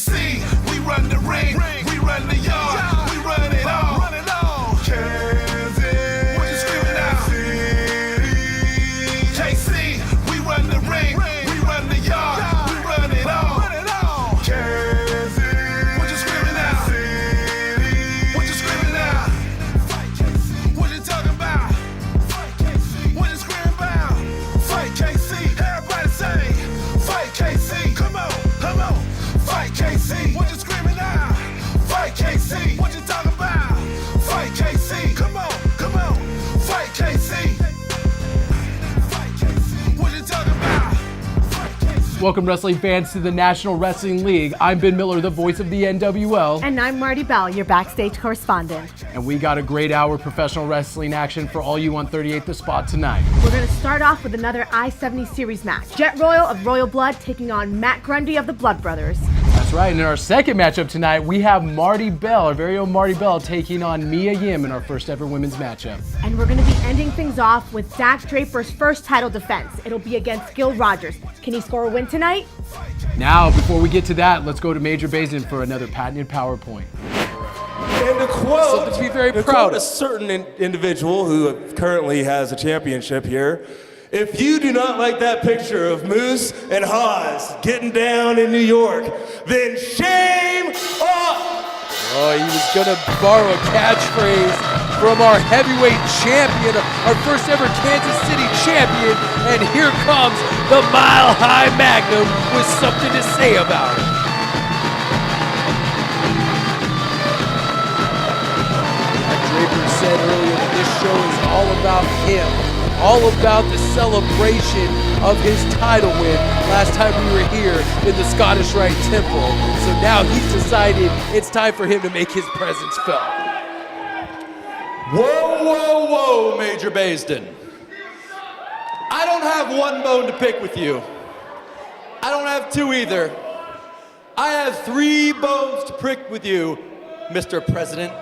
KC, we run the ring, we run the yard, we run it all. Kansas, what you screaming out? KC, we run the ring, we run the yard, we run it all. Kansas, what you screaming out? What you screaming out? What you talking about? What you screaming about? Fight KC, everybody say, fight KC, come on, fight KC, what you screaming out? Fight KC, what you talking about? Fight KC, come on, fight KC. What you talking about? Welcome, wrestling fans, to the National Wrestling League. I'm Ben Miller, the voice of the NWL. And I'm Marty Bell, your backstage correspondent. And we got a great hour of professional wrestling action for all you on 38 The Spot tonight. We're going to start off with another I-70 Series match. Jet Royal of Royal Blood taking on Matt Grundy of the Blood Brothers. That's right, and in our second matchup tonight, we have Marty Bell, our very own Marty Bell, taking on Mia Yim in our first ever women's matchup. And we're going to be ending things off with Dak Draper's first title defense. It'll be against Gil Rogers. Can he score a win tonight? Now, before we get to that, let's go to Major Basin for another patented PowerPoint. And to quote, Something to be very proud of. A certain individual who currently has a championship here, if you do not like that picture of Moose and Haas getting down in New York, then shame on! Oh, he was gonna borrow a catchphrase from our heavyweight champion, our first ever Kansas City champion, and here comes the Mile High Magnum with something to say about it. Draper said earlier that this show is all about him, all about the celebration of his title win last time we were here in the Scottish Rite Temple. So now he's decided it's time for him to make his presence felt. Whoa, Major Basin. I don't have one bone to pick with you. I don't have two either. I have 3 bones to pick with you, Mr. President.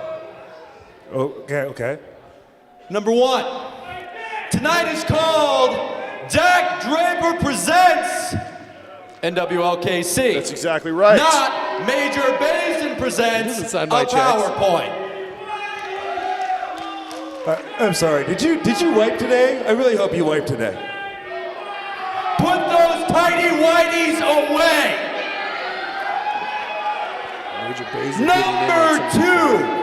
Okay. Number 1, tonight is called Dak Draper Presents NWLKC. That's exactly right. Not Major Basin Presents a sign my checks. PowerPoint. I'm sorry, did you wipe today? I really hope you wiped today. Put those tidy whities away. Major Basin Number 2.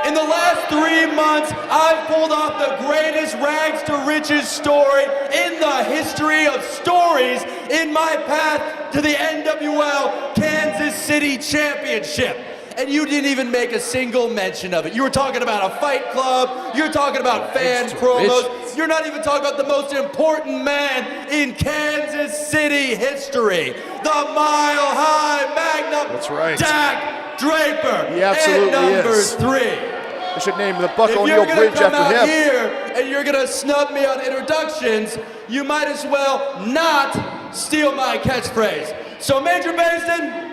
In the last 3 months, I've pulled off the greatest rags to riches story in the history of stories in my path to the NWL Kansas City Championship. And you didn't even make a single mention of it. You were talking about a fight club, you're talking about fan promos, you're not even talking about the most important man in Kansas City history, the Mile High Magnum, That's right. Dak Draper. He absolutely and number is. 3. We should name the Buck If O'Neill you're gonna Bridge come after out him. here and you're gonna snub me on introductions, you might as well not steal my catchphrase. So Major Basin,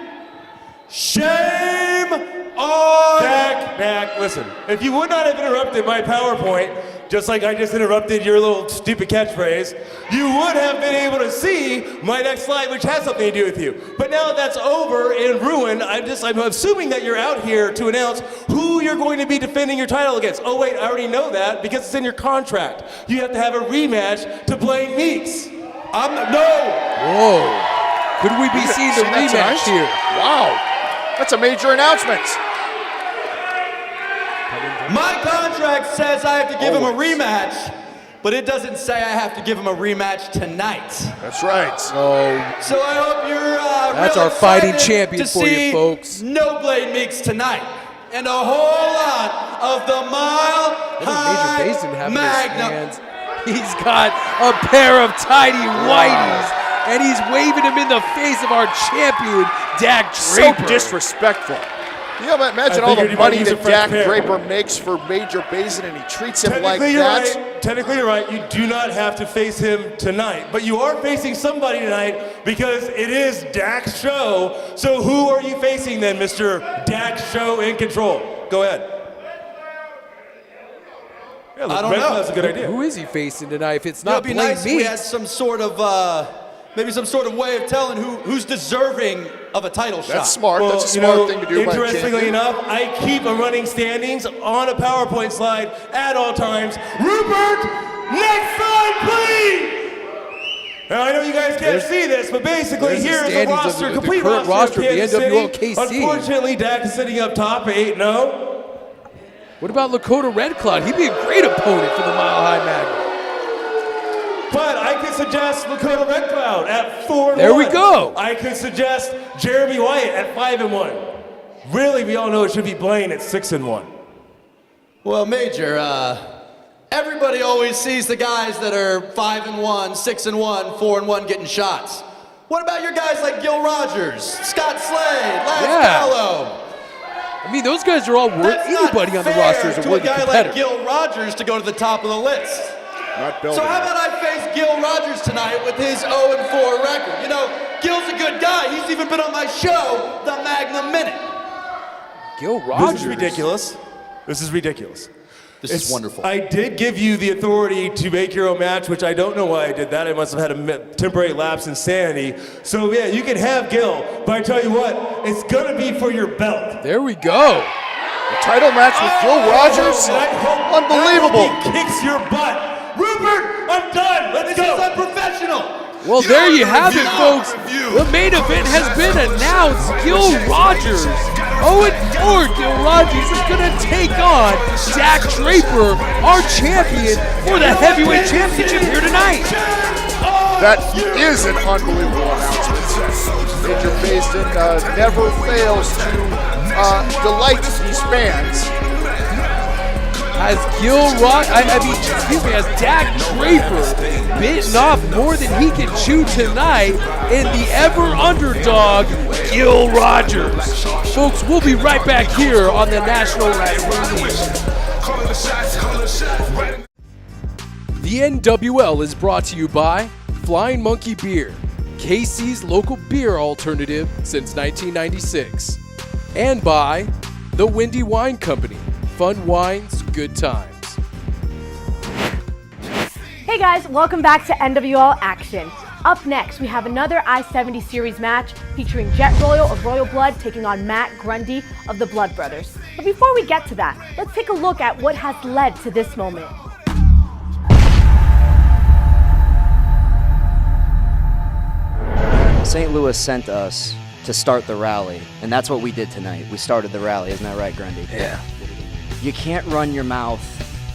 shame on Dak, listen, if you would not have interrupted my PowerPoint, just like I just interrupted your little stupid catchphrase, you would have been able to see my next slide, which has something to do with you. But now that that's over and ruined, I'm assuming that you're out here to announce who you're going to be defending your title against. Oh wait, I already know that because it's in your contract. You have to have a rematch to Blaine Meeks. No! Whoa. Could we be seeing the that rematch tonight? here? Wow. That's a major announcement. My contract says I have to give him a rematch, but it doesn't say I have to give him a rematch tonight. That's right. Oh, So I hope you're That's real our fighting excited champion to for you, see folks. No Blade Meeks tonight. And a whole lot of the Mile High Major Basin having Magnum. his hands. He's got a pair of tidy whities, and he's waving them in the face of our champion, Dak Draper. So disrespectful. You know, imagine I all the figured you might money use a that fresh Dak pair. Draper makes for Major Basin, and he treats him like Technically, you're that. right. Technically, you're right. You do not have to face him tonight, but you are facing somebody tonight because it is Dak's show. So who are you facing then, Mr. Dak Show in Control? Go ahead. Yeah, I don't Red know. Cloud's a good idea. Who is he facing tonight if it's It'd not be Blade nice if we had Meeks? some sort of, maybe some sort of way of telling who's deserving of a title shot. That's smart. Well, That's a you smart know, thing to do. interestingly enough, I keep a running standings on a PowerPoint slide at all times. Rupert, next slide, please! Now, I know you guys can't see this, but basically there's the here's the standings of roster, the complete current roster of the Kansas NWL City. KC. Unfortunately, Dak is sitting up top at 8-0. What about Lakota Red Cloud? He'd be a great opponent for the Mile High Magnum. But I could suggest Lakota Red Cloud at 4-1. There we go. I could suggest Jeremy Wyatt at 5-1. Really, we all know it should be Blaine at 6-1. Well, Major, everybody always sees the guys that are 5-1, 6-1, 4-1 getting shots. What about your guys like Gil Rogers, Scott Slade, Lance Gallo? I mean, those guys are all worth anybody on the roster is a worthy guy competitor. like Gil Rogers to go to the top of the list. Not building. So how about I face Gil Rogers tonight with his 0-4 record? You know, Gil's a good guy. He's even been on my show, The Magnum Minute. Gil Rogers. This is ridiculous. This is ridiculous. This is wonderful. I did give you the authority to make your own match, which I don't know why I did that. I must have had a temporary lapse in sanity. So yeah, you can have Gil, but I tell you what, it's gonna be for your belt. There we go. A title match with Gil Rogers? Unbelievable. I hope he kicks your butt. Rupert, I'm done. Let's go. This is unprofessional. Well, there you have it, folks. The main event has been announced. Gil Rogers, 0-4 Gil Rogers is going to take on Dak Draper, our champion for the heavyweight championship here tonight. That is an unbelievable announcement. Major Basin never fails to delight these fans. Has has Dak Draper bitten off more than he can chew tonight in the ever underdog Gil Rogers? Folks, we'll be right back here on the National Wrestling League. The NWL is brought to you by Flying Monkey Beer, KC's local beer alternative since 1996, and by the Windy Wine Company. Fun wines, good times. Hey guys, welcome back to NWL Action. Up next, we have another I-70 Series match featuring Jet Royal of Royal Blood taking on Matt Grundy of the Blood Brothers. But before we get to that, let's take a look at what has led to this moment. St. Louis sent us to start the rally, and that's what we did tonight. We started the rally, isn't that right, Grundy? Yeah. You can't run your mouth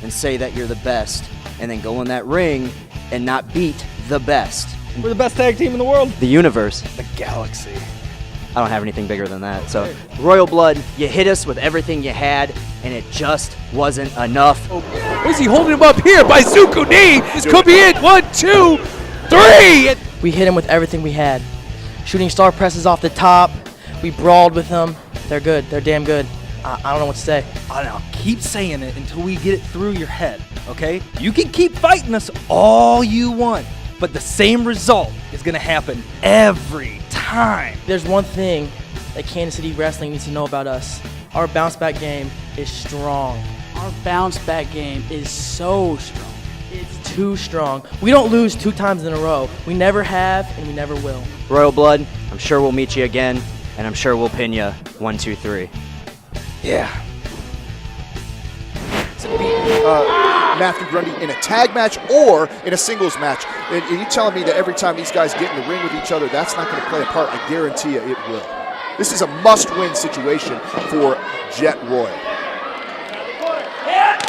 and say that you're the best and then go in that ring and not beat the best. We're the best tag team in the world. The universe. The galaxy. I don't have anything bigger than that. So, Royal Blood, you hit us with everything you had, and it just wasn't enough. Is he holding him up here by Zuko knee? This could be it. 1, 2, 3. We hit him with everything we had. Shooting star presses off the top. We brawled with them. They're good. They're damn good. I don't know what to say. I don't know. Keep saying it until we get it through your head, okay? You can keep fighting us all you want, but the same result is going to happen every time. There's one thing that Kansas City Wrestling needs to know about us. Our bounce back game is strong. Our bounce back game is so strong. It's too strong. We don't lose 2 times in a row. We never have, and we never will. Royal Blood, I'm sure we'll meet you again, and I'm sure we'll pin you 1, 2, 3. Yeah. Mathew Grundy in a tag match or in a singles match. And you're telling me that every time these guys get in the ring with each other, that's not going to play a part? I guarantee you it will. This is a must-win situation for Jet Royal.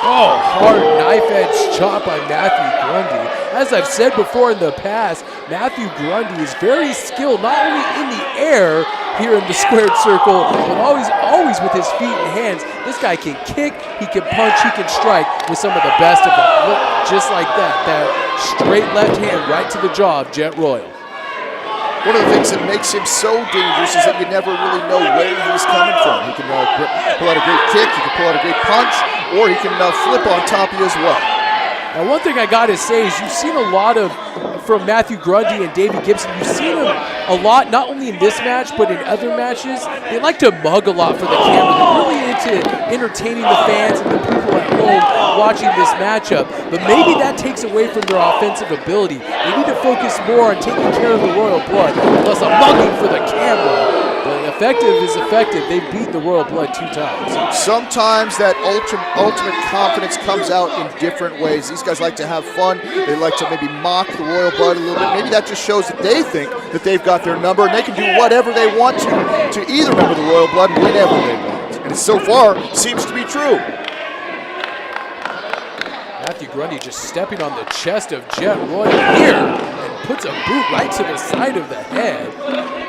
Oh, hard knife-edge chop by Mathew Grundy. As I've said before in the past, Mathew Grundy is very skilled, not only in the air here in the squared circle, but always with his feet and hands. This guy can kick, he can punch, he can strike with some of the best of them. Look, just like that straight left hand right to the jaw of Jet Royal. One of the things that makes him so dangerous is that you never really know where he's coming from. He can pull out a great kick, he can pull out a great punch, or he can flip on top of you as well. Now, one thing I gotta say is you've seen a lot from Mathew Grundy and David Gibson. You've seen them a lot, not only in this match, but in other matches. They like to mug a lot for the camera. They're really into entertaining the fans and the people at home watching this matchup. But maybe that takes away from their offensive ability. They need to focus more on taking care of the Royal Blood, plus a mugging for the camera. effective is effective. They've beaten the Royal Blood 2 times. Sometimes that ultimate confidence comes out in different ways. These guys like to have fun. They like to maybe mock the Royal Blood a little bit. Maybe that just shows that they think that they've got their number and they can do whatever they want to either member of the Royal Blood whenever they want. And so far, seems to be true. Mathew Grundy just stepping on the chest of Jet Royal here and puts a boot right to the side of the head.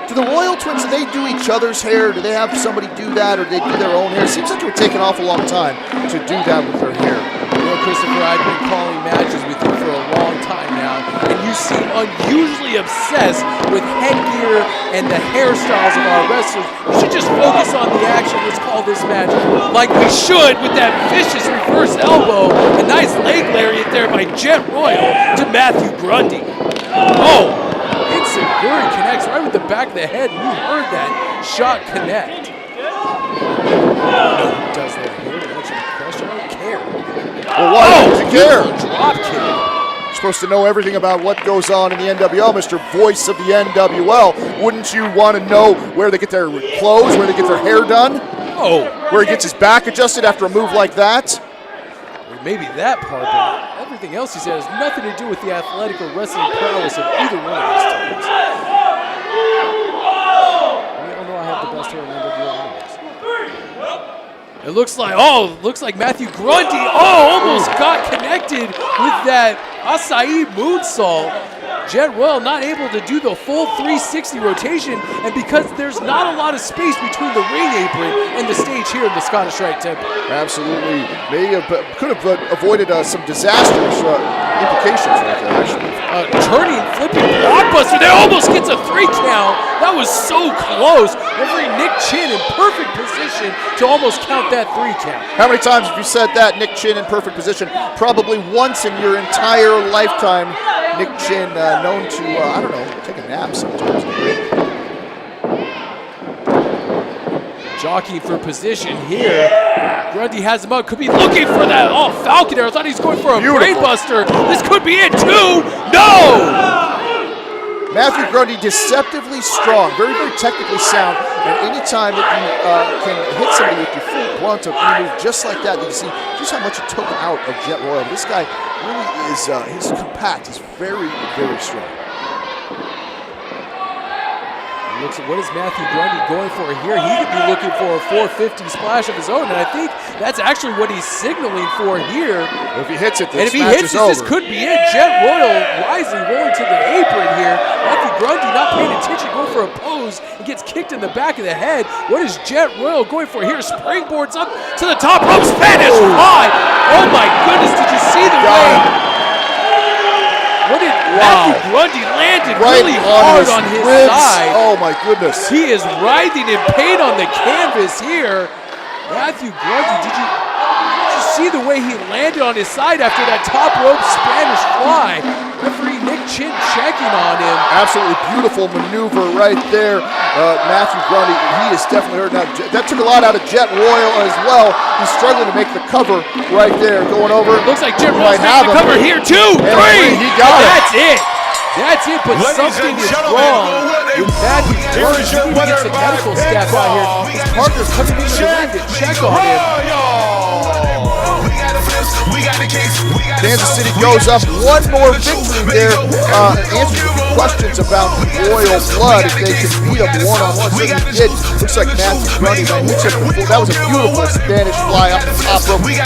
Do the Royal Twins, do they do each other's hair? Do they have somebody do that, or do they do their own hair? Seems like it would take an awful long time to do that with their hair. You know, Christopher, I've been calling matches with you for a long time now, and you seem unusually obsessed with headgear and the hairstyles of our wrestlers. We should just focus on the action. Let's call this match like we should with that vicious reverse elbow. A nice leg lariat there by Jet Royal to Mathew Grundy. Oh, Insecurity connects right with the back of the head. We heard that shot connect. No, who does that here? To answer the question, I don't care. Well, why don't you care? Drop kick. You're supposed to know everything about what goes on in the NWL, Mr. Voice of the NWL. Wouldn't you want to know where they get their clothes, where they get their hair done? Oh. Where he gets his back adjusted after a move like that? Maybe that part, but everything else he said has nothing to do with the athletic or wrestling prowess of either one of these teams. We all know I have the best hair in NWL. It looks like Mathew Grundy, almost got connected with that acai moonsault. Jet Royal not able to do the full 360 rotation, and because there's not a lot of space between the ring apron and the stage here in the Scottish Rite Temple. Absolutely. They could have avoided some disastrous implications right there, actually. Turning, flipping blockbuster. There almost gets a 3 count. That was so close. Referee Nick Chin in perfect position to almost count that 3 count. How many times have you said that, Nick Chin in perfect position? Probably once in your entire lifetime. Nick Chin known to, I don't know, take a nap sometimes. Jockeying for position here. Grundy has him up. Could be looking for that. Oh, Falcon Arrow. I thought he was going for a brainbuster. This could be it too. No! Mathew Grundy, deceptively strong, very, very technically sound. And anytime that you can hit somebody with your full brunt of any move just like that, you can see just how much it took out of Jet Royal. This guy really is he's compact. He's very, very strong. Looks at what is Mathew Grundy going for here. He could be looking for a 450 splash of his own, and I think that's actually what he's signaling for here. If he hits it, this this could be it. Jet Royal wisely rolling to the apron here. Mathew Grundy not paying attention, going for a pose, and gets kicked in the back of the head. What is Jet Royal going for here? Springboards up to the top rope, Spanish fly. Oh my goodness, did you see the way? Mathew Grundy landed really hard on his side. Oh my goodness. He is writhing in pain on the canvas here. Mathew Grundy, did you see the way he landed on his side after that top rope Spanish fly? Referee Nick Chin checking on him. Absolutely beautiful maneuver right there. Mathew Grundy, he is definitely hurt now. That took a lot out of Jet Royal as well. He's struggling to make the cover right there. Going over. Looks like Jet Royal's making the cover here. 2, 3. He got it. That's it. That's it, but something is wrong with Mathew Grundy. He needs to get some medical staff out here. His partner's coming into the ring to check on him. Kansas City goes up. One more victory there. Answers a few questions about Royal Blood if they can beat them one-on-one. So he did. Looks like Mathew Grundy, man, he took the full. That was a beautiful Spanish fly up the top rope. He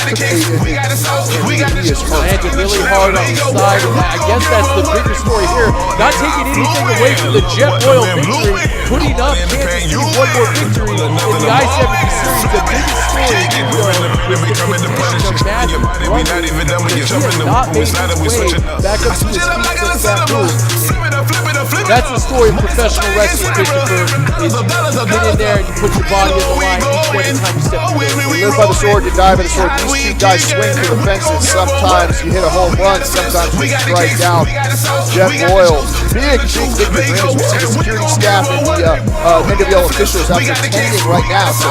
is hurt. Landed really hard on the side, and I guess that's the bigger story here. Not taking anything away from the Jet Royal victory, putting up Kansas City one more victory in the I-70 series. The biggest story is the condition of Mathew Grundy. He has not made his way back up to his feet since that move. That's the story of professional wrestling, Christopher. Is you get in there and you put your body on the line each and every time you step in. You live by the sword, you die by the sword. These two guys swing for the fences. Sometimes you hit a home run, sometimes you strike out. Jet Royal, big victory. We see the security staff and the NWL officials out there tending right now to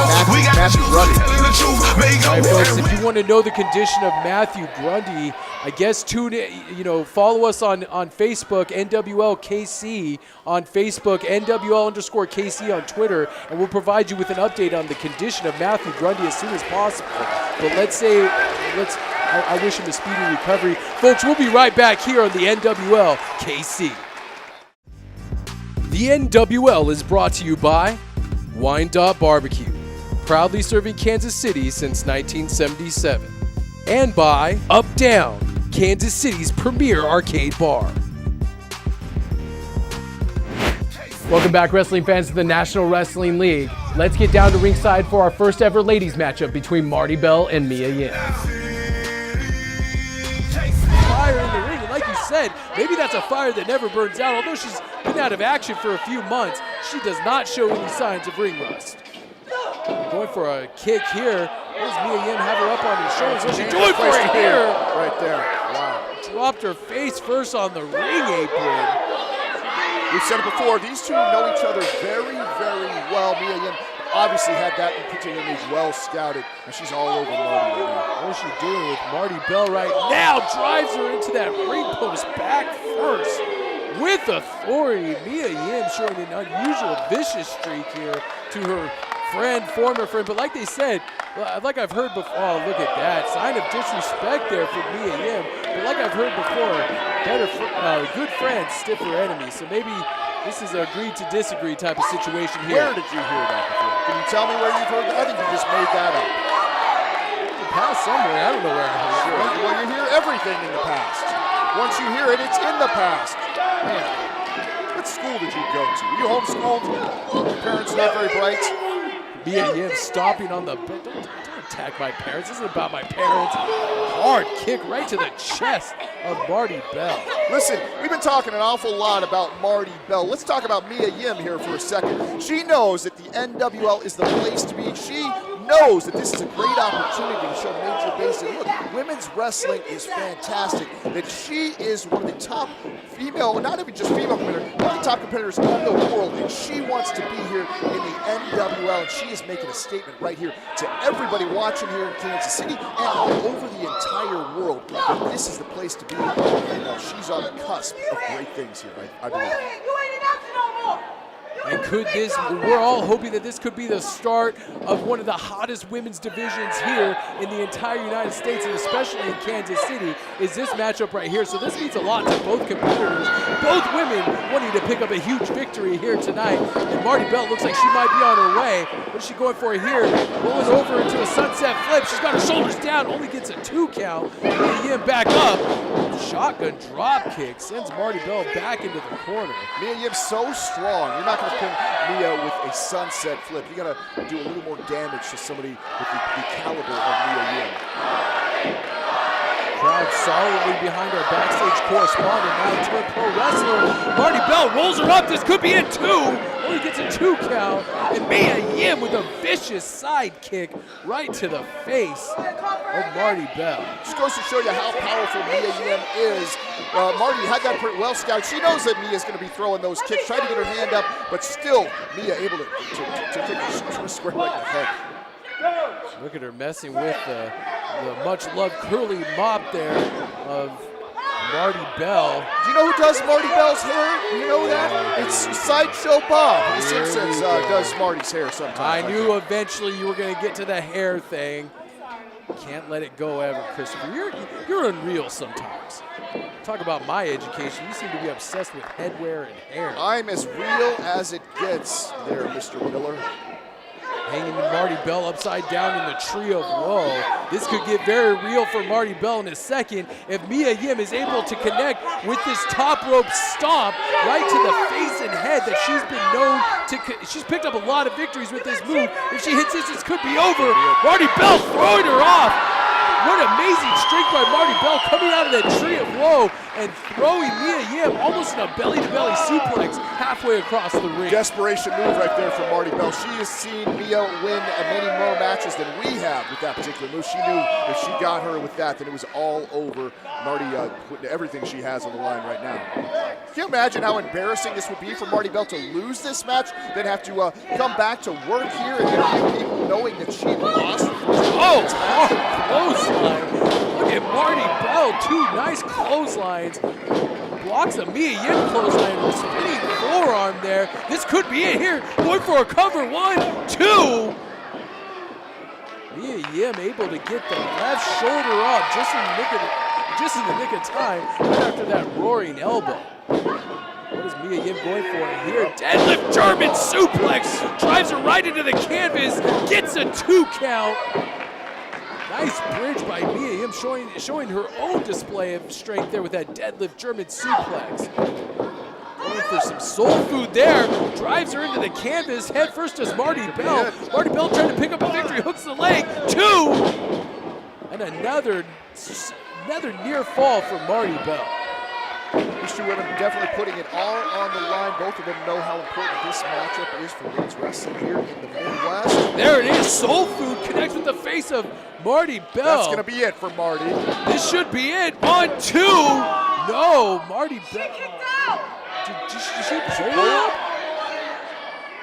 Mathew Grundy. All right, folks, if you want to know the condition of Mathew Grundy, I guess tune in, follow us on Facebook, NWL KC. KC on Facebook, NWL_KC on Twitter, and we'll provide you with an update on the condition of Mathew Grundy as soon as possible. But I wish him a speedy recovery. Folks, we'll be right back here on the NWL KC. The NWL is brought to you by Wyandotte Barbecue, proudly serving Kansas City since 1977. And by Up Down, Kansas City's premier arcade bar. Welcome back, wrestling fans, to the National Wrestling League. Let's get down to ringside for our first ever ladies matchup between Marty Bell and Mia Yim. Fire in the ring, and like you said, maybe that's a fire that never burns out. Although she's been out of action for a few months, she does not show any signs of ring rust. Going for a kick here. There's Mia Yim, have her up on his shoulders. What's she doing for it here? Right there. Wow. Dropped her face first on the ring apron. We've said it before, these two know each other very, very well. Mia Yim obviously had that in particularly well scouted, and she's all over Marty right now. What is she doing with Marty Bell right now? Drives her into that ring post back first with authority. Mia Yim showing an unusual vicious streak here to her former friend, but like they said, like I've heard before, oh, look at that, sign of disrespect there for Mia Yim, but like I've heard before, good friends, stiffer enemies, so maybe this is an agreed to disagree type of situation here. Where did you hear that before? Can you tell me where you've heard that? I think you just made that up. The past somewhere, I don't know where I heard it. Sure. Well, you hear everything in the past. Once you hear it, it's in the past. Man, what school did you go to? Were you homeschooled? Your parents not very bright? Mia Yim stomping on the bed. Don't attack my parents. This isn't about my parents. Hard kick right to the chest of Marty Bell. Listen, we've been talking an awful lot about Marty Bell. Let's talk about Mia Yim here for a second. She knows that the NWL is the place to be. She knows that this is a great opportunity to show Major Basin, look, women's wrestling is fantastic, that she is one of the top female, not even just female competitors, one of the top competitors in the world, and she wants to be here in the NWL, and she is making a statement right here to everybody watching here in Kansas City and all over the entire world that this is the place to be, and she's on the cusp of great things here, I believe. And we're all hoping that this could be the start of one of the hottest women's divisions here in the entire United States, and especially in Kansas City, is this matchup right here. So this means a lot to both competitors, both women wanting to pick up a huge victory here tonight. And Marty Bell looks like she might be on her way. What is she going for here? Rolling over into a sunset flip. She's got her shoulders down, only gets a 2 count. Mia Yim back up. Shotgun drop kick sends Marty Bell back into the corner. Mia Yim's so strong. You're not going to pin Mia with a sunset flip. You got to do a little more damage to somebody with the caliber of Mia Yim. Crowd solidly behind our backstage correspondent, now turned pro wrestler. Marty Bell rolls her up. This could be it too. Only gets a 2 count. And Mia Yim with a vicious side kick right to the face of Marty Bell. Just goes to show you how powerful Mia Yim is. Marty had that pretty well scouted. She knows that Mia's going to be throwing those kicks, trying to get her hand up, but still Mia able to kick her square right in the head. Look at her messing with the much-loved curly mop there of Marty Bell. Do you know who does Marty Bell's hair? Do you know that? It's Sideshow Bob. The Simpsons does Marty's hair sometimes. I knew eventually you were going to get to the hair thing. Can't let it go ever, Christopher. You're unreal sometimes. Talk about my education. You seem to be obsessed with headwear and hair. I'm as real as it gets there, Mr. Miller. Hanging Marty Bell upside down in the tree of woe. This could get very real for Marty Bell in a second if Mia Yim is able to connect with this top rope stomp right to the face and head that she's been known to. She's picked up a lot of victories with this move. If she hits this could be over. Marty Bell throwing her off. What an amazing streak by Marty Bell coming out of that tree of woe and throwing Mia Yim almost in a belly-to-belly suplex halfway across the ring. Desperation move right there from Marty Bell. She has seen Mia win many more matches than we have with that particular move. She knew if she got her with that, then it was all over. Marty putting everything she has on the line right now. Can you imagine how embarrassing this would be for Marty Bell to lose this match, then have to come back to work here and interview people knowing that she lost? Oh, hard clothesline. Look at Marty Bell, 2 nice clotheslines. Blocks a Mia Yim clothesline with a spinning forearm there. This could be it here. Going for a cover. 1, 2. Mia Yim able to get the left shoulder up just in the nick of time right after that roaring elbow. What is Mia Yim going for here? Deadlift German suplex. Drives her right into the canvas. Gets a 2 count. Nice bridge by Mia Yim showing her own display of strength there with that deadlift German suplex. Going for some soul food there. Drives her into the canvas. Head first does Marty Bell. Marty Bell trying to pick up a victory. Hooks the leg. 2. And another near fall for Marty Bell. These two women definitely putting it all on the line. Both of them know how important this matchup is for women's wrestling here in the Midwest. There it is. Soul food connects with the face of Marty Bell. That's going to be it for Marty. This should be it. 1, 2. No, Marty Bell. Did she pull up?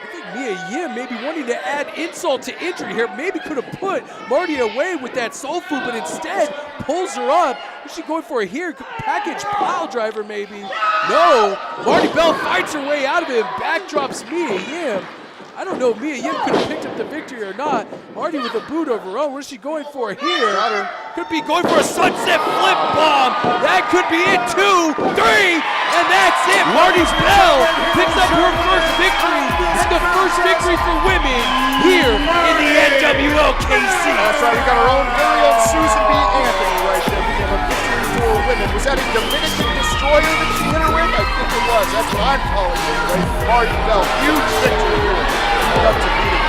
I think Mia Yim maybe wanting to add insult to injury here. Maybe could have put Marty away with that soul food, but instead pulls her up. Is she going for a here? Package pile driver maybe? No. Marty Bell fights her way out of it and backdrops Mia Yim. I don't know if Mia Yim could have picked up the victory or not. Marty with a boot of her own. What is she going for here? Got her. Could be going for a sunset flip bomb. That could be it. 2, 3, and that's it. Marty Bell picks up her first victory. It's the first victory for women here in the NWL KC. That's right. We got our own very own Susan B. Anthony right there. We have a victory for women. Was that a Dominican destroyer that she hit her with? I think it was. That's what I'm calling it. Right? Marty Bell. Huge victory here. Up to meeting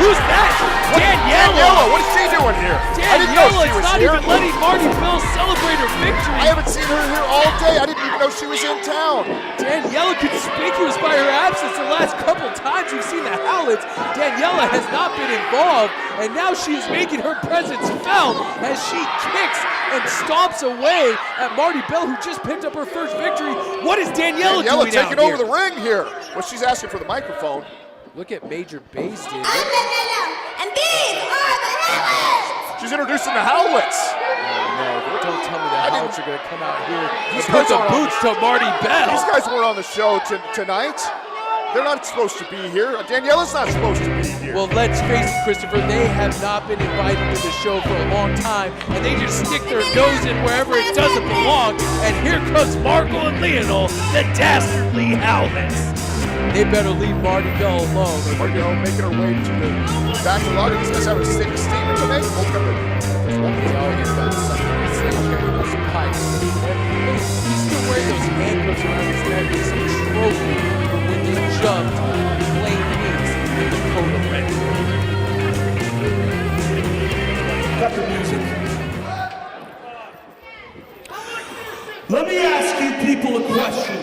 Who's that? Daniela. What is she doing here? I didn't know Daniela she is was not here. even letting Marty Bell celebrate her victory. I haven't seen her here all day. I didn't even know she was in town. Daniela conspicuous by her absence the last couple times we've seen the Howlets. Daniela has not been involved, and now she is making her presence felt as she kicks and stomps away at Marty Bell, who just picked up her first victory. What is Daniela doing taking out over here? the ring here. Well, she's asking for the microphone. Look at Major Bayston. I'm Magnum, and these are the Howlets! She's introducing the Howlets. No, don't tell me the Howlets are going to come out here These and put guys the aren't on boots to Marty Bell. These guys weren't on the show tonight. They're not supposed to be here. Daniela's not supposed to be here. Well, let's face it, Christopher, they have not been invited to the show for a long time, and they just stick their nose in wherever it doesn't belong. And here comes Marco and Lionel, the dastardly Howlets. They better leave Marty Bell alone. We're making our way to the back of the lobby. These guys have a statement to make. We'll come He's got something to say, carrying those pipes. He's still wearing those handcuffs around his neck. It's a trophy for when they jumped Plain Peaks in the Dakota Red. Cut the music. Let me ask you people a question.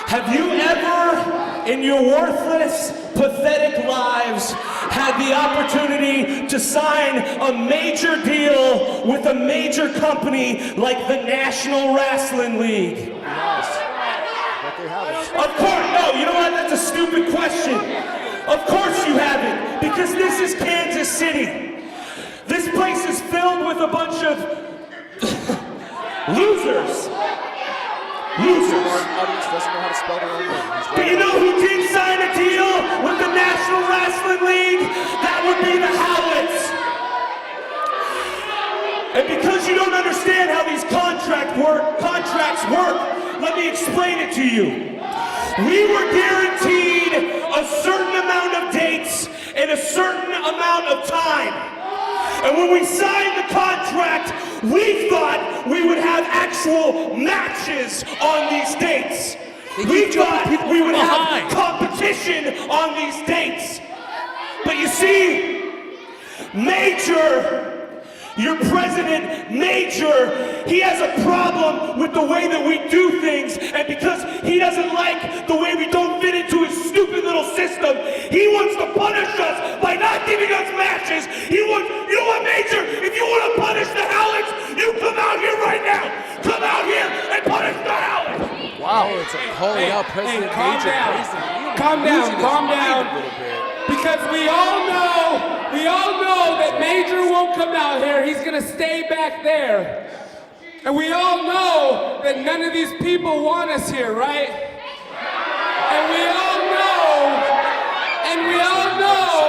Have you ever, in your worthless, pathetic lives, had the opportunity to sign a major deal with a major company like the National Wrasslin League? Yes. But they haven't. Of course, no, you know what? That's a stupid question. Of course you haven't, because this is Kansas City. This place is filled with a bunch of losers. Losers. Our audience doesn't know how to spell their own name. But you know who did sign a deal with the National Wrasslin League? That would be the Howlets. And because you don't understand how these contracts work, let me explain it to you. We were guaranteed a certain amount of dates and a certain amount of time. And when we signed the contract, we thought we would have actual matches on these dates. We thought we would have competition on these dates. But you see, Major, your president, Major, he has a problem with the way that we do things, and because he doesn't like the way we don't fit into his stupid little system, he wants to punish us by not giving us matches. He wants, you know what, Major? If you want to punish the Howlets, you come out here right now. Come out here and punish the Howlets. Wow, it's a calling out President Major. Calm down. Because we all know that Major won't come out here. He's gonna stay back there. And we all know that none of these people want us here, right? And we all know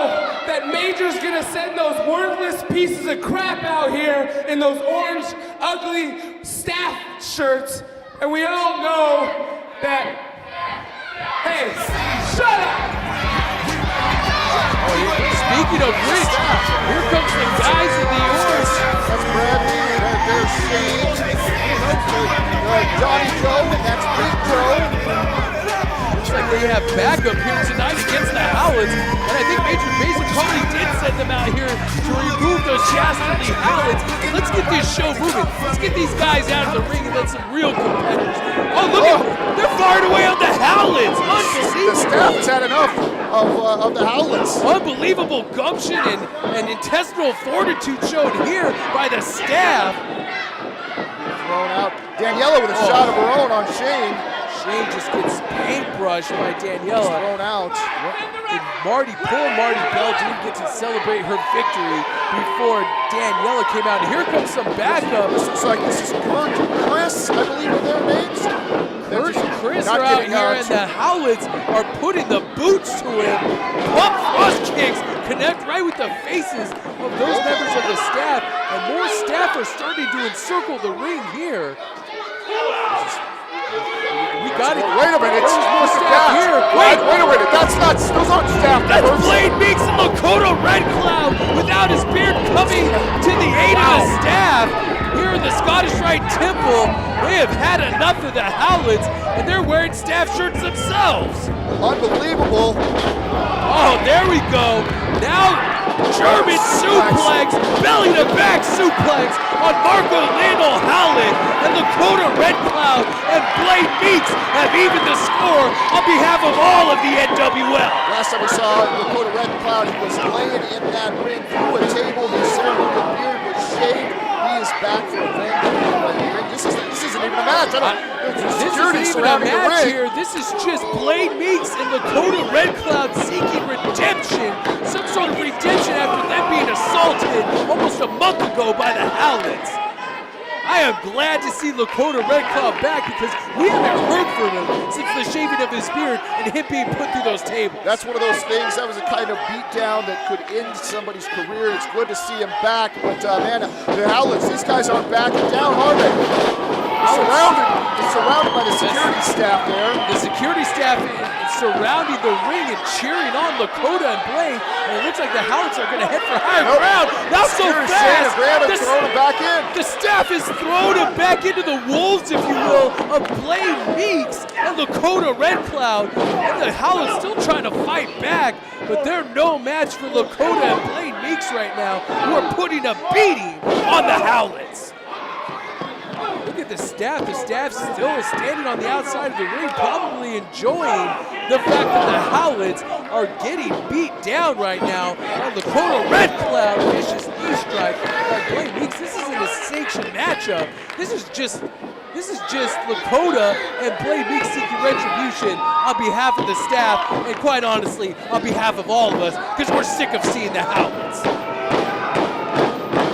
that Major's gonna send those worthless pieces of crap out here in those orange, ugly staff shirts. And we all know that, hey, shut up! Speaking of which, here comes the guys in the orange. That's Bradley, and there's Shane. Johnny Joe, and that's Big Joe. Looks like they have backup here tonight against the Howlets. And I think Major Mason probably did send them out here to remove those dastardly Howlets. Let's get this show moving. Let's get these guys out of the ring and let some real competitors. Oh, look at them. They're fired away on the Howlets. Unbelievable. The staff has had enough of the Howlets. Unbelievable gumption and intestinal fortitude shown here by the staff. Thrown out. Daniela with a shot of her own on Shane. Shane just gets paintbrushed by Daniela. Thrown out. And poor Marty Bell didn't get to celebrate her victory before Daniela came out. And here comes some backup. This looks like this is Kurt and Chris, I believe are their names. Kurt and Chris are out here, and the Howlets are putting the boots to him. Pump thrust kicks connect right with the faces of those members of the staff, and more staff are starting to encircle the ring here. We got it. Wait a minute. There's more staff here. Wait a minute. That's not. Those aren't staff That's members. Blade Meeks and Lakota Red Cloud without his beard coming to the aid of the staff. Here in the Scottish Rite Temple, they have had enough of the Howlets, and they're wearing staff shirts themselves. Unbelievable. Oh, there we go. Now, German suplex, belly to back suplex on Marco Landell Howlett, and Lakota Red Cloud and Blade Meeks have evened the score on behalf of all of the NWL. Last time we saw Lakota Red Cloud, he was laying in that ring through a table. His ceremonial beard was shaved. He is back for a ring. This isn't even a match. This isn't even a match here. This is just Blade Meeks and Lakota Red Cloud seeking redemption. Some sort of redemption after them being assaulted almost a month ago by the Howlets. I am glad to see Lakota Red Cloud back because we haven't heard from him since the shaving of his beard and him being put through those tables. That's one of those things, that was a kind of beatdown that could end somebody's career. It's good to see him back, but man, the Howlets, these guys aren't backing down, are they? Surrounded by the security staff there. The security staff is surrounding the ring and cheering on Lakota and Blade, and it looks like the Howlets are going to head for higher ground. Not so fast. The staff is thrown him back into the wolves, if you will, of Blade Meeks and Lakota Red Cloud, and the Howlets still trying to fight back, but they're no match for Lakota and Blade Meeks right now, who are putting a beating on the Howlets. Look at the staff. The staff's still standing on the outside of the ring, probably enjoying the fact that the Howlets are getting beat down right now. And Lakota Red Cloud, vicious knee strike by Blade Meeks. This isn't a sanctioned matchup. This is just Lakota and Blade Meeks seeking retribution on behalf of the staff, and quite honestly, on behalf of all of us, because we're sick of seeing the Howlets.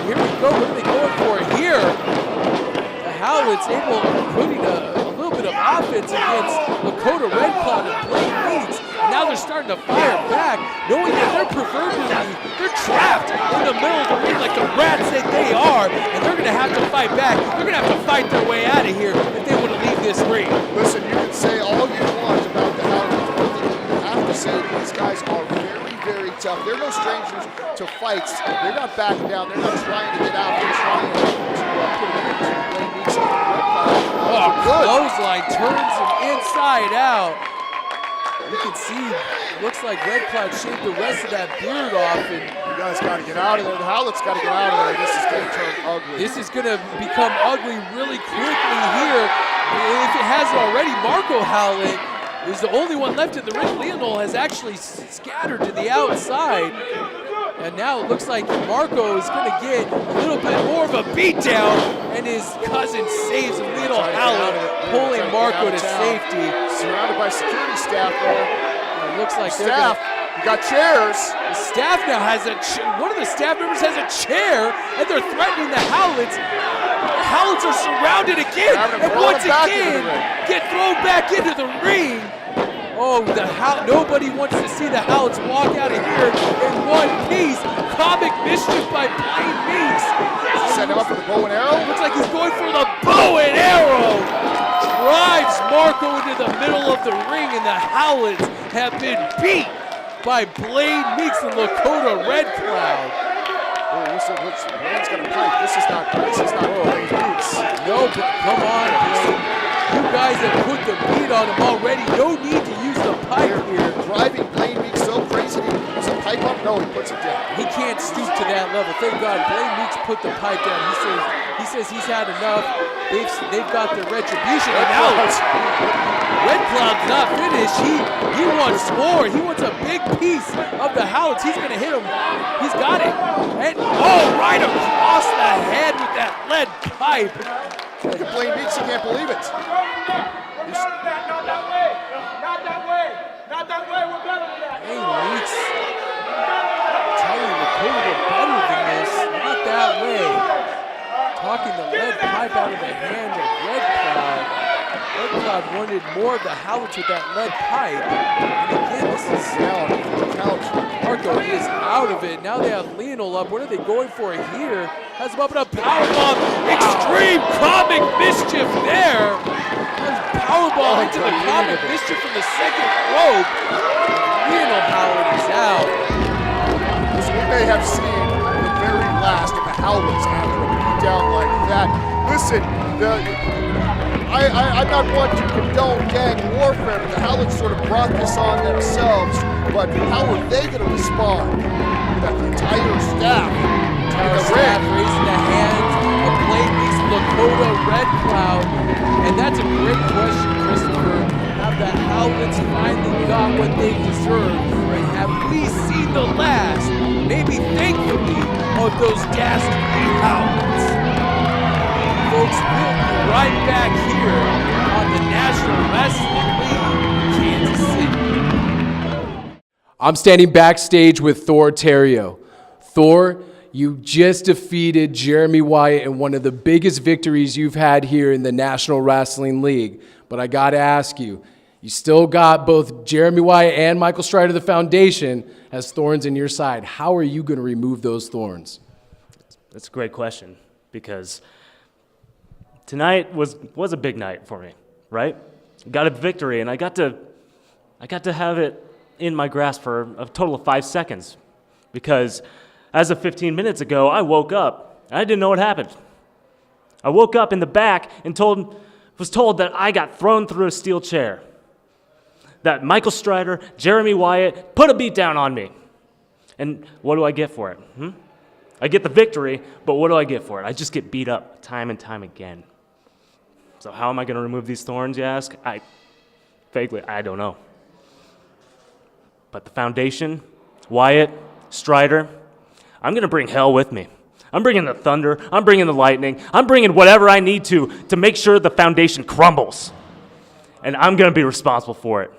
Here we go. What are they going for here? Howlets able to putting a little bit of offense against Lakota Red Cloud and Blade Meeks. Now they're starting to fire back, knowing that they're trapped in the middle of the ring like the rats that they are, and they're going to have to fight back. They're going to have to fight their way out of here if they want to leave this ring. Listen, you can say all you want about the Howlets, but you have to say that these guys are very, very tough. They're no strangers to fights. They're not backing down. They're not trying to get out. They're trying to put it into Blade Meeks. Clothesline turns him inside out. You can see, looks like Red Cloud shaved the rest of that beard off. And you guys got to get out of there. The Howlets got to get out of there. This is going to turn ugly. This is going to become ugly really quickly here. If it hasn't already, Marco Howlett is the only one left in the ring. Leonel has actually scattered to the outside. And now it looks like Marco is going to get a little bit more of a beatdown, and his cousin saves him. Leonel Howlett pulling Marco to safety. Surrounded by security staff there. It looks like staff. You got chairs. The staff now has one of the staff members has a chair, and they're threatening the Howlets. The Hounds are surrounded again, and once again get thrown back into the ring. Oh, nobody wants to see the Hounds walk out of here in one piece. Comic mischief by Blaine Meeks. Set him up for the bow and arrow. Looks like he's going for the bow and arrow. Drives Marco into the middle of the ring, and the Howlets have been beat by Blaine Meeks and Lakota Red Cloud. Oh, Blaine's got a pipe. This is not Blaine Meeks. No, but come on, Blaine. You guys have put the beat on him already. No need to use the pipe here. Driving Blaine Meeks so crazy. Did he use a pipe up? No, he puts it down. He can't stoop to that level. Thank God Blaine Meeks put the pipe down. He says he's had enough. They've got their retribution. And now Red Cloud's not finished. He wants more. He wants a big piece of the Howlets. He's going to hit him. He's got it. And right across the head with that lead pipe. Look at Blaine Meeks. He can't believe it. Not that way. Not that way. We're better than that. Blaine Meeks telling Lakota we're better than this. Not that way. Talking the lead pipe out of the hand of Red Cloud. Red Cloud wanted more of the Howlets with that lead pipe. And again, this is Marco is out of it. Now they have Lionel up. What are they going for here? Has him up in a powerbomb. Extreme comic mischief there. Powerbomb into the comic mischief from the second rope. Lionel Howard is out. So we may have seen the very last of the Howlets after a beatdown like that. Listen, I'm not one to condone gang warfare, but the Howlets sort of brought this on themselves. But how are they going to respond? That the entire staff raising the hands of Blaine Meeks, Lakota Red Cloud. And that's a great question, Christopher. Have the Howlets finally got what they deserve? And have we seen the last, maybe thankfully, of those dastardly Howlets? Folks, we'll be right back here on the National Wrestling League, Kansas City. I'm standing backstage with Thor Terrio. Thor, you just defeated Jeremy Wyatt in one of the biggest victories you've had here in the National Wrestling League. But I got to ask you, you still got both Jeremy Wyatt and Michael Strider, the Foundation, as thorns in your side. How are you going to remove those thorns? That's a great question, because tonight was a big night for me, right? Got a victory, and I got to have it in my grasp for a total of 5 seconds, because as of 15 minutes ago, I woke up, and I didn't know what happened. I woke up in the back and was told that I got thrown through a steel chair, that Michael Strider, Jeremy Wyatt put a beat down on me. And what do I get for it? I get the victory, but what do I get for it? I just get beat up time and time again. So how am I going to remove these thorns, you ask? I don't know. But the Foundation, Wyatt, Strider, I'm going to bring hell with me. I'm bringing the thunder. I'm bringing the lightning. I'm bringing whatever I need to make sure the Foundation crumbles. And I'm going to be responsible for it.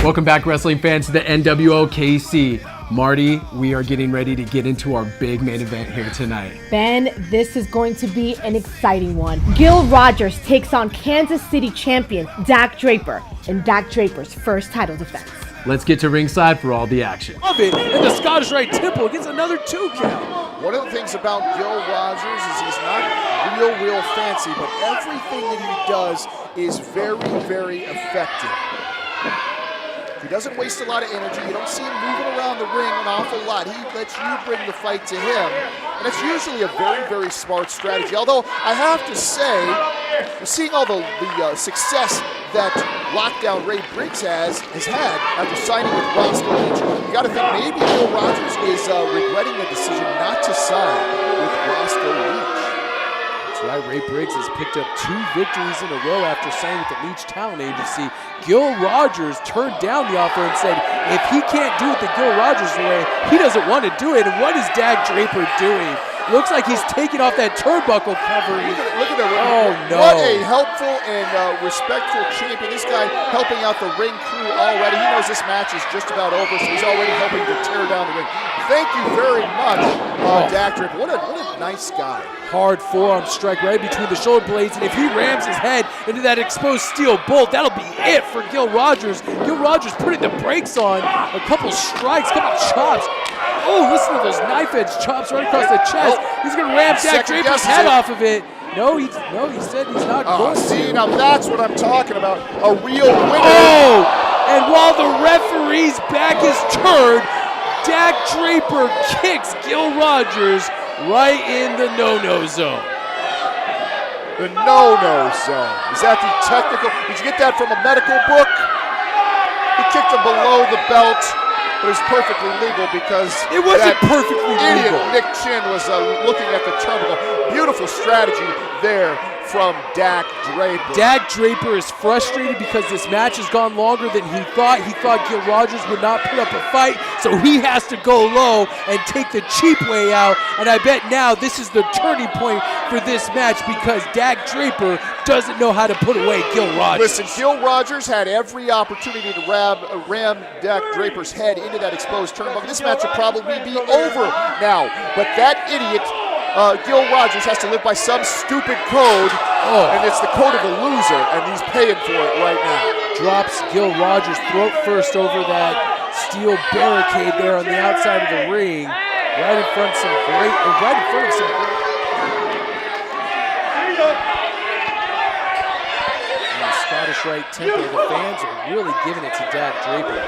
Welcome back, wrestling fans, to the NWL KC. Marty, we are getting ready to get into our big main event here tonight. Ben, this is going to be an exciting one. Gil Rogers takes on Kansas City champion Dak Draper in Dak Draper's first title defense. Let's get to ringside for all the action. Love it, and the Scottish Rite Temple gets another 2 count. One of the things about Gil Rogers is he's not real fancy, but everything that he does is very, very effective. He doesn't waste a lot of energy. You don't see him moving around the ring an awful lot. He lets you bring the fight to him, and it's usually a very, very smart strategy. Although I have to say, seeing all the success that Lockdown Ray Briggs has had after signing with Roscoe Leach, you got to think maybe Gil Rogers is regretting the decision not to sign with Roscoe Leach. That's right, Ray Briggs has picked up 2 victories in a row after signing with the Leach Talent Agency. Gil Rogers turned down the offer and said if he can't do it the Gil Rogers way, he doesn't want to do it. And what is Dak Draper doing? Looks like he's taking off that turnbuckle covering. Look at that. Oh, no. What a helpful and respectful champion. This guy helping out the ring crew already. He knows this match is just about over, so he's already helping to tear down the ring. Thank you very much, Dak Draper. What a nice guy. Hard forearm strike right between the shoulder blades, and if he rams his head into that exposed steel bolt, that'll be it for Gil Rogers. Gil Rogers putting the brakes on. A couple strikes, a couple chops. Oh, listen to those knife edge chops right across the chest. He's going to ram Dak Draper's head off of it. No, he said he's not going to. See, now that's what I'm talking about. A real winner. Oh, and while the referee's back is turned, Dak Draper kicks Gil Rogers right in the no-no zone. The no-no zone. Is that the technical? Did you get that from a medical book? He kicked him below the belt, but it's perfectly legal because it wasn't perfectly idiot legal. Nick Chin was looking at the terminal. Beautiful strategy there from Dak Draper. Dak Draper is frustrated because this match has gone longer than he thought. He thought Gil Rogers would not put up a fight, so he has to go low and take the cheap way out. And I bet now this is the turning point for this match because Dak Draper doesn't know how to put away Gil Rogers. Listen, Gil Rogers had every opportunity to ram Dak Draper's head into that exposed turnbuckle. This match would probably be over now, but that idiot Gil Rogers has to live by some stupid code, and it's the code of the loser, and he's paying for it right now. Drops Gil Rogers throat first over that steel barricade there on the outside of the ring, right in front of some great. And the Scottish Rite tempo, the fans are really giving it to Dak Draper.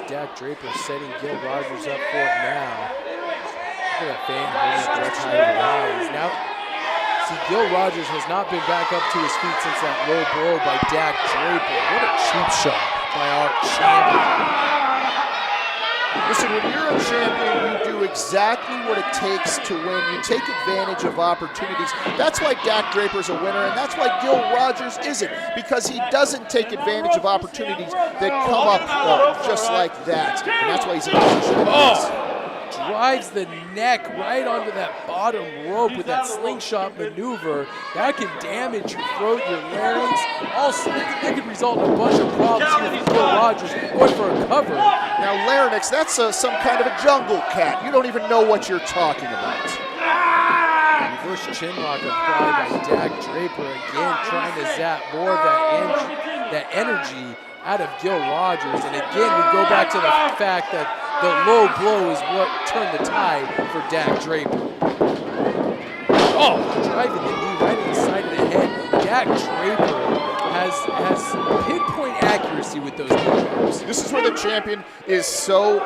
Dak Draper setting Gil Rogers up for it now. Look at that fan holding it high to the eyes. Now, see, Gil Rogers has not been back up to his feet since that low blow by Dak Draper. What a cheap shot by our champion. Listen, when you're a champion, you do exactly what it takes to win. You take advantage of opportunities. That's why Dak Draper's a winner, and that's why Gil Rogers isn't, because he doesn't take advantage of opportunities that come up just like that. And that's why he's in a position like this. Drives the neck right onto that bottom rope with that slingshot maneuver. That can damage your throat, your larynx. Also, that could result in a bunch of problems here for Gil Rogers going for a cover. Now, larynx, that's some kind of a jungle cat. You don't even know what you're talking about. Reverse chinlock applied by Dak Draper, again trying to zap more of that energy out of Gil Rogers. And again, we go back to the fact that the low blow is what turned the tide for Dak Draper. Oh, driving the knee right inside of the head. Dak Draper has pinpoint accuracy with those moves. This is where the champion is so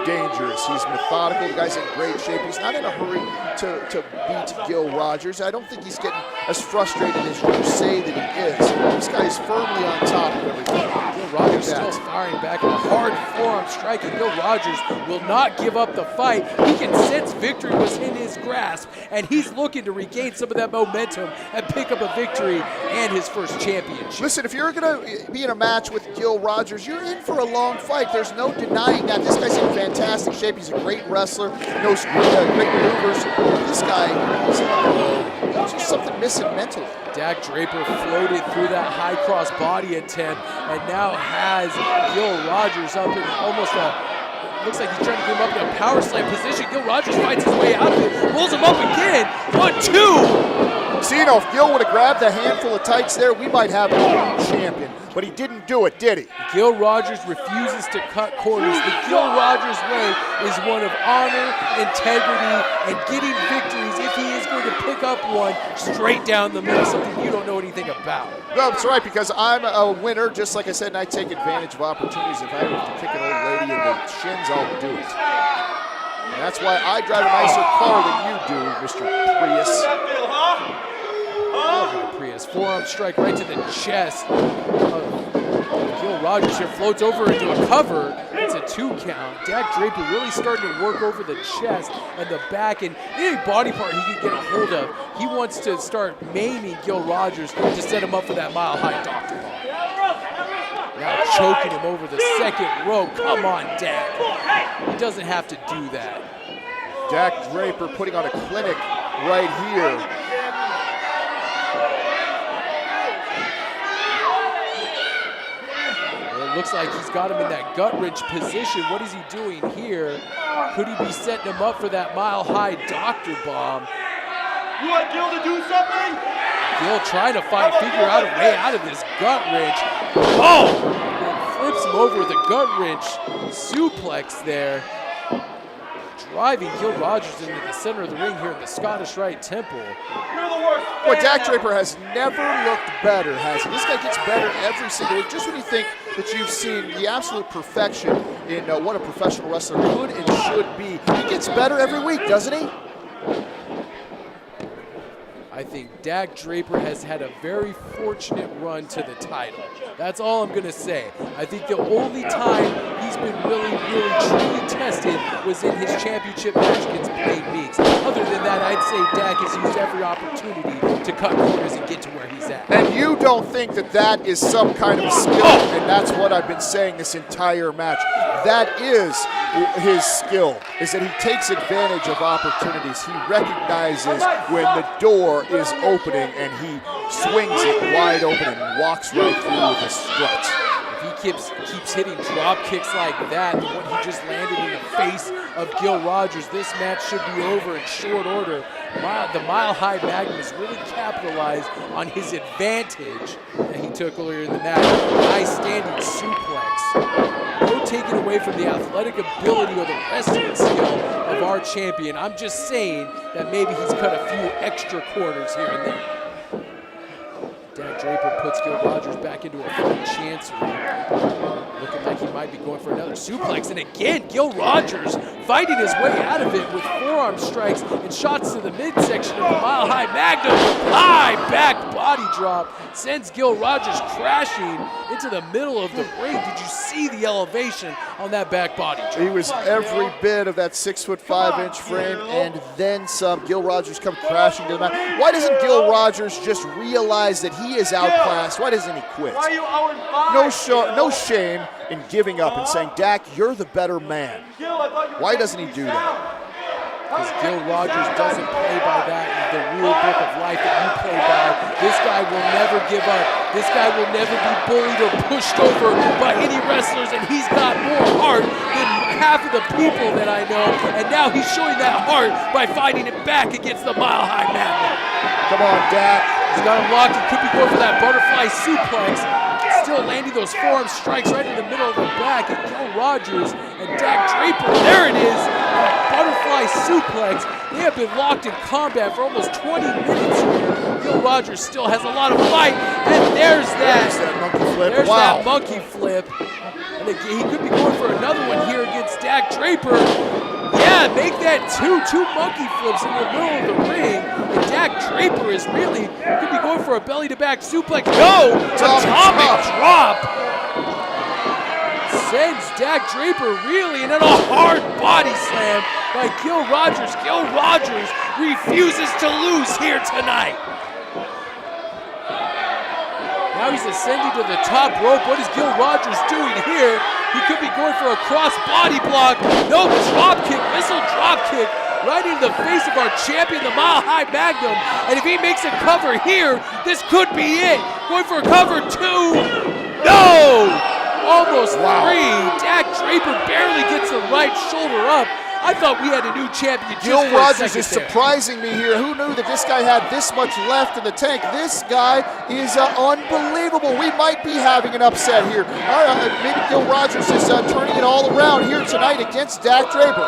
dangerous. He's methodical. The guy's in great shape. He's not in a hurry to beat Gil Rogers. I don't think he's getting as frustrated as you say that he is. This guy is firmly on top of everything. Gil Rogers still firing back with a hard forearm strike, and Gil Rogers will not give up the fight. He can sense victory was in his grasp, and he's looking to regain some of that momentum and pick up a victory and his first championship. Listen, if you're going to be in a match with Gil Rogers, you're in for a long fight. There's no denying that. This guy's in fantastic shape. He's a great wrestler, knows great maneuvers. This guy, there's just something missing mentally. Dak Draper floated through that high cross body attempt and now has Gil Rogers up in almost looks like he's trying to get him up in a power slam position. Gil Rogers fights his way out of it, pulls him up again. 1-2. See, if Gil would have grabbed a handful of tights there, we might have a new champion. But he didn't do it, did he? Gil Rogers refuses to cut corners. The Gil Rogers way is one of honor, integrity, and getting victories if he is going to pick up one straight down the middle, something you don't know anything about. No, that's right, because I'm a winner, just like I said, and I take advantage of opportunities. If I have to kick an old lady in the shins, I'll do it. And that's why I drive a nicer car than you do, Mr. Prius. Prius. Forearm strike right to the chest. Gil Rogers here floats over into a cover. It's a 2 count. Dak Draper really starting to work over the chest and the back, and any body part he can get a hold of. He wants to start maiming Gil Rogers to set him up for that mile-high doctor ball. Now choking him over the second rope. Come on, Dak. He doesn't have to do that. Dak Draper putting on a clinic right here. Well, it looks like he's got him in that gut wrench position. What is he doing here? Could he be setting him up for that mile-high doctor bomb? You want Gil to do something? Gil trying to figure out a way out of this gut wrench. Oh! And flips him over with a gut wrench suplex there. Driving Gil Rogers into the center of the ring here in the Scottish Rite Temple. Boy, Dak Draper has never looked better, has he? This guy gets better every single week. Just when you think that you've seen the absolute perfection in what a professional wrestler could and should be, he gets better every week, doesn't he? I think Dak Draper has had a very fortunate run to the title. That's all I'm going to say. I think the only time he's been really truly tested was in his championship match against Blade Meeks. Other than that, I'd say Dak has used every opportunity to cut corners and get to where he's at. And you don't think that that is some kind of a skill, and that's what I've been saying this entire match. That is his skill, is that he takes advantage of opportunities. He recognizes when the door is opening and he swings it wide open and walks right through with a strut. If he keeps hitting drop kicks like that, the one he just landed in the face of Gil Rogers, this match should be over in short order. The Mile High Magnum has really capitalized on his advantage that he took earlier in the match. Nice standing suplex. No taking away from the athletic ability or the wrestling skill of our champion. I'm just saying that maybe he's cut a few extra corners here and there. Dak Draper puts Gil Rogers back into a front chancery. Looking like he might be going for another suplex. And again, Gil Rogers fighting his way out of it with forearm strikes and shots to the midsection of the Mile High Magnum. High back body drop sends Gil Rogers crashing into the middle of the ring. Did you see the elevation on that back body drop? He was every bit of that 6'5" frame and then some. Gil Rogers come crashing to the mat. Why doesn't Gil Rogers just realize that he is outclassed? Why doesn't he quit? No shame in giving up and saying, Dak, you're the better man. Why doesn't he do that? Because Gil Rogers doesn't play by that, the rule book of life that you play by. This guy will never give up. This guy will never be bullied or pushed over by any wrestlers, and he's got more heart than half of the people that I know, and now he's showing that heart by fighting it back against the Mile High Magnum. Come on, Dak. He's got him locked. He could be going for that butterfly suplex. Still landing those forearm strikes right in the middle of the back. And Gil Rogers and Dak Draper, there it is, that butterfly suplex. They have been locked in combat for almost 20 minutes here. Gil Rogers still has a lot of fight, and there's that monkey flip. There's Wow. that monkey flip. And again, he could be going for another one here against Dak Draper. Yeah, make that two monkey flips in the middle of the ring. And Dak Draper is really, could be going for a belly-to-back suplex. No, atomic drop. Sends Dak Draper reeling, and then a hard body slam by Gil Rogers. Gil Rogers refuses to lose here tonight. Now he's ascending to the top rope. What is Gil Rogers doing here? He could be going for a cross body block. No, drop kick, missile drop kick, right into the face of our champion, the Mile High Magnum. And if he makes a cover here, this could be it. Going for a cover two. No! Almost three. Dak Draper barely gets the right shoulder up. I thought we had a new champion. Gil Rogers is surprising me here. Who knew that this guy had this much left in the tank? This guy is unbelievable. We might be having an upset here. Maybe Gil Rogers is turning it all around here tonight against Dak Draper.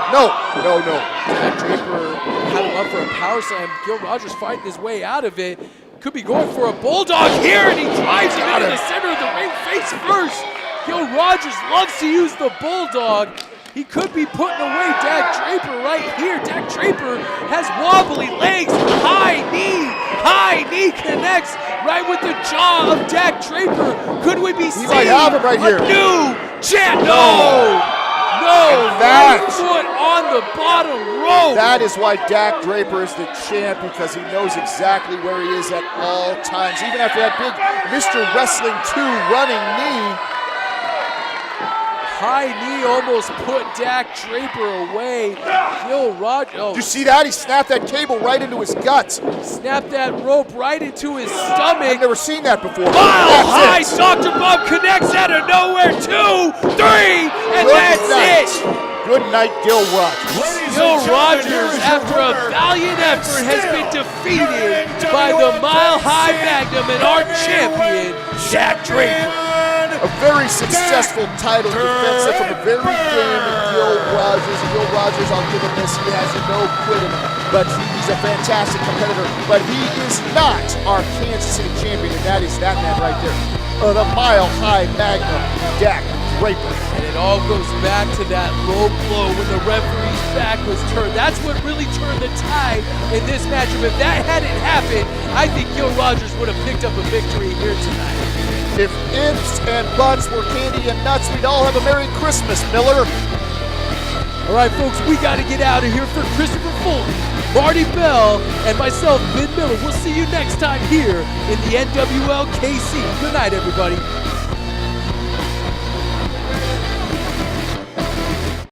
No. Dak Draper had him up for a power slam. Gil Rogers fighting his way out of it. Could be going for a bulldog here, and he drives him into the center of the ring face first. Gil Rogers loves to use the bulldog. He could be putting away Dak Draper right here. Dak Draper has wobbly legs. High knee connects right with the jaw of Dak Draper. Could we be seeing might have him right here. new champ? No. match. Foot on the bottom rope. That is why Dak Draper is the champ, because he knows exactly where he is at all times. Even after that big Mr. Wrestling 2 running knee. High knee almost put Dak Draper away. Gil Rogers. Did you see that? He snapped that cable right into his guts. Snapped that rope right into his stomach. I've never seen that before. Mile high, Dr. Bob connects out of nowhere. 2, 3, and that's it. Good night, Gil Rogers. Gil Rogers, after a valiant effort, has been defeated by the Mile High Magnum and our champion, Dak Draper. A very successful title defense from the very game of Gil Rogers. Gil Rogers, I'll give him this, he has no quit in him, but he's a fantastic competitor. But he is not our Kansas City champion, and that is that man right there. The Mile High Magnum, Dak Draper. And it all goes back to that low blow when the referee's back was turned. That's what really turned the tide in this matchup. If that hadn't happened, I think Gil Rogers would have picked up a victory here tonight. If ifs and buts were candy and nuts, we'd all have a Merry Christmas, Miller. All right, folks, we got to get out of here. For Christopher Fulton, Marty Bell, and myself, Ben Miller, we'll see you next time here in the NWL KC. Good night, everybody.